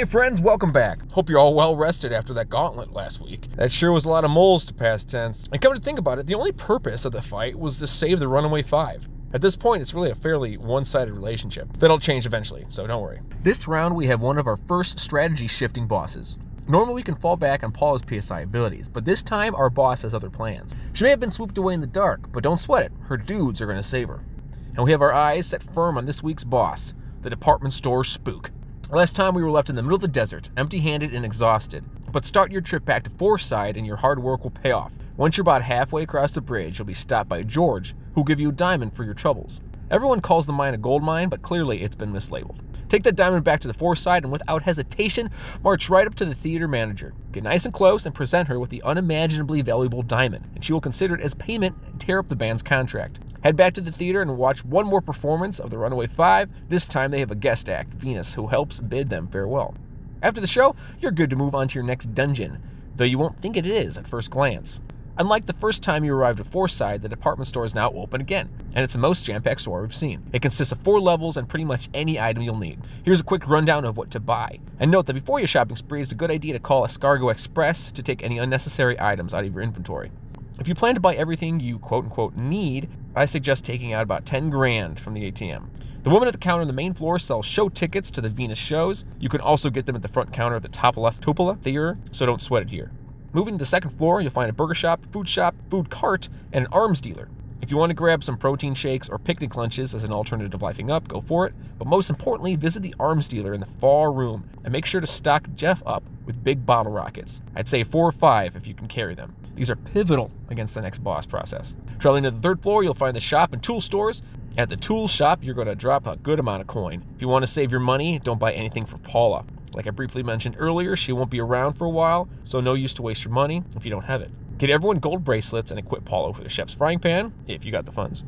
Hey friends, welcome back. Hope you're all well rested after that gauntlet last week. That sure was a lot of moles to past tense. And come to think about it, the only purpose of the fight was to save the Runaway Five. At this point, it's really a fairly one-sided relationship. That'll change eventually, so don't worry. This round, we have one of our first strategy shifting bosses. Normally, we can fall back on Paula's PSI abilities, but this time, our boss has other plans. She may have been swooped away in the dark, but don't sweat it. Her dudes are going to save her. And we have our eyes set firm on this week's boss, the department store Spook. Last time we were left in the middle of the desert, empty-handed and exhausted. But start your trip back to Foreside and your hard work will pay off. Once you're about halfway across the bridge, you'll be stopped by George, who'll give you a diamond for your troubles. Everyone calls the mine a gold mine, but clearly it's been mislabeled. Take that diamond back to the Foreside and without hesitation, march right up to the theater manager. Get nice and close and present her with the unimaginably valuable diamond, and she will consider it as payment and tear up the band's contract. Head back to the theater and watch one more performance of the Runaway Five. This time they have a guest act, Venus, who helps bid them farewell. After the show, you're good to move on to your next dungeon, though you won't think it is at first glance. Unlike the first time you arrived at Foreside, the department store is now open again, and it's the most jam-packed store we've seen. It consists of 4 levels and pretty much any item you'll need. Here's a quick rundown of what to buy. And note that before your shopping spree, it's a good idea to call Escargo Express to take any unnecessary items out of your inventory. If you plan to buy everything you quote-unquote need, I suggest taking out about 10 grand from the ATM. The woman at the counter on the main floor sells show tickets to the Venus shows. You can also get them at the front counter at the top left cupola theater, so don't sweat it here. Moving to the second floor, you'll find a burger shop, food cart, and an arms dealer. If you want to grab some protein shakes or picnic lunches as an alternative lifing up, go for it. But most importantly, visit the arms dealer in the far room and make sure to stock Jeff up with big bottle rockets. I'd say 4 or 5 if you can carry them. These are pivotal against the next boss process. Traveling to the third floor, you'll find the shop and tool stores. At the tool shop, you're going to drop a good amount of coin. If you want to save your money, don't buy anything for Paula. Like I briefly mentioned earlier, she won't be around for a while, so no use to waste your money if you don't have it. Get everyone gold bracelets and equip Paula with a chef's frying pan, if you got the funds.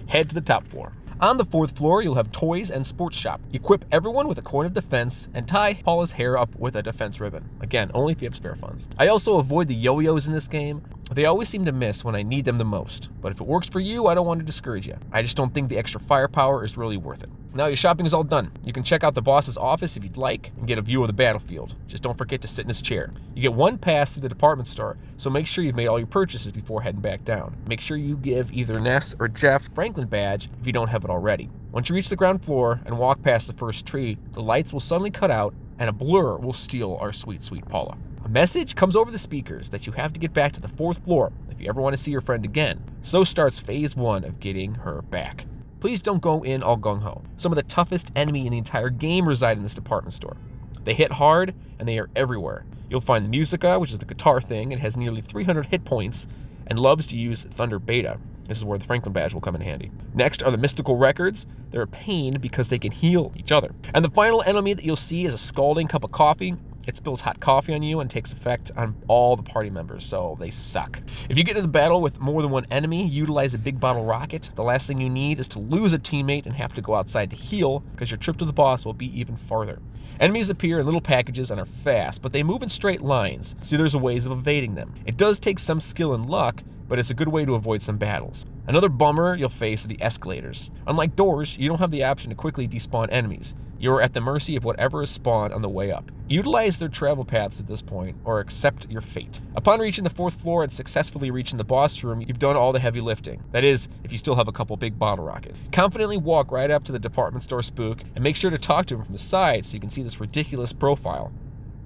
Head to the top floor. On the 4th floor, you'll have toys and sports shop. Equip everyone with a coin of defense and tie Paula's hair up with a defense ribbon. Again, only if you have spare funds. I also avoid the yo-yos in this game. They always seem to miss when I need them the most. But if it works for you, I don't want to discourage you. I just don't think the extra firepower is really worth it. Now your shopping is all done. You can check out the boss's office if you'd like and get a view of the battlefield. Just don't forget to sit in his chair. You get 1 pass to the department store, so make sure you've made all your purchases before heading back down. Make sure you give either Ness or Jeff Franklin badge if you don't have it already. Once you reach the ground floor and walk past the first tree, the lights will suddenly cut out and a blur will steal our sweet, sweet Paula. A message comes over the speakers that you have to get back to the 4th floor if you ever want to see your friend again. So starts phase 1 of getting her back. Please don't go in all gung-ho. Some of the toughest enemy in the entire game reside in this department store. They hit hard and they are everywhere. You'll find the Musica, which is the guitar thing. It has nearly 300 hit points and loves to use Thunder Beta. This is where the Franklin badge will come in handy. Next are the Mystical Records. They're a pain because they can heal each other. And the final enemy that you'll see is a scalding cup of coffee. It spills hot coffee on you and takes effect on all the party members, so they suck. If you get into the battle with more than one enemy, utilize a big bottle rocket. The last thing you need is to lose a teammate and have to go outside to heal, because your trip to the boss will be even farther. Enemies appear in little packages and are fast, but they move in straight lines, so there's ways of evading them. It does take some skill and luck, but it's a good way to avoid some battles. Another bummer you'll face are the escalators. Unlike doors, you don't have the option to quickly despawn enemies. You're at the mercy of whatever is spawned on the way up. Utilize their travel paths at this point, or accept your fate. Upon reaching the 4th floor and successfully reaching the boss room, you've done all the heavy lifting. That is, if you still have a couple big bottle rockets. Confidently walk right up to the department store Spook, and make sure to talk to him from the side so you can see this ridiculous profile.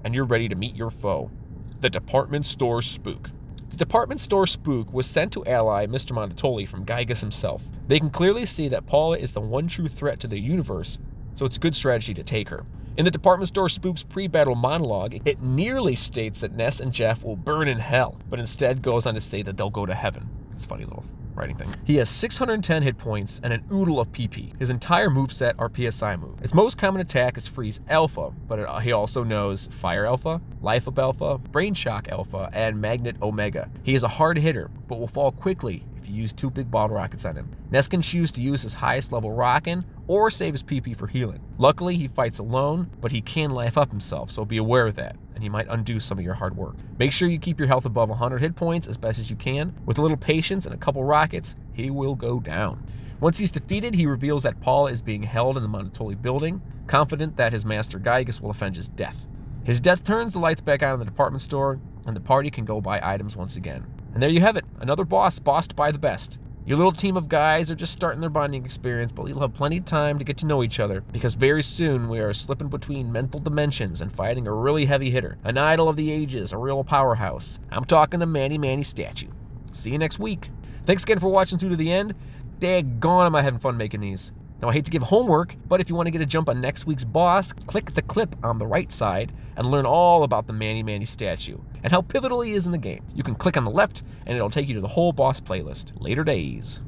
And you're ready to meet your foe, the department store Spook. The department store Spook was sent to ally Mr. Montatoli from Gygas himself. They can clearly see that Paula is the one true threat to the universe, so it's a good strategy to take her. In the department store Spook's pre-battle monologue, it nearly states that Ness and Jeff will burn in hell, but instead goes on to say that they'll go to heaven. It's a funny little writing thing. He has 610 hit points and an oodle of PP. His entire moveset are PSI moves. His most common attack is Freeze Alpha, but he also knows Fire Alpha, Life Up Alpha, Brain Shock Alpha, and Magnet Omega. He is a hard hitter, but will fall quickly if you use 2 big bottle rockets on him. Ness can choose to use his highest level rockin' or save his PP for healing. Luckily, he fights alone, but he can life up himself, so be aware of that, and he might undo some of your hard work. Make sure you keep your health above 100 hit points as best as you can. With a little patience and a couple rockets, he will go down. Once he's defeated, he reveals that Paul is being held in the Monotoli building, confident that his master Gygas will avenge his death. His death turns the lights back on in the department store, and the party can go buy items once again. And there you have it, another bossed by the best. Your little team of guys are just starting their bonding experience, but you'll have plenty of time to get to know each other, because very soon we are slipping between mental dimensions and fighting a really heavy hitter, an idol of the ages, a real powerhouse. I'm talking the Manny statue. See you next week. Thanks again for watching through to the end. Daggone, am I having fun making these. Now, I hate to give homework, but if you want to get a jump on next week's boss, click the clip on the right side and learn all about the Manny statue and how pivotal he is in the game. You can click on the left, and it'll take you to the whole boss playlist. Later days.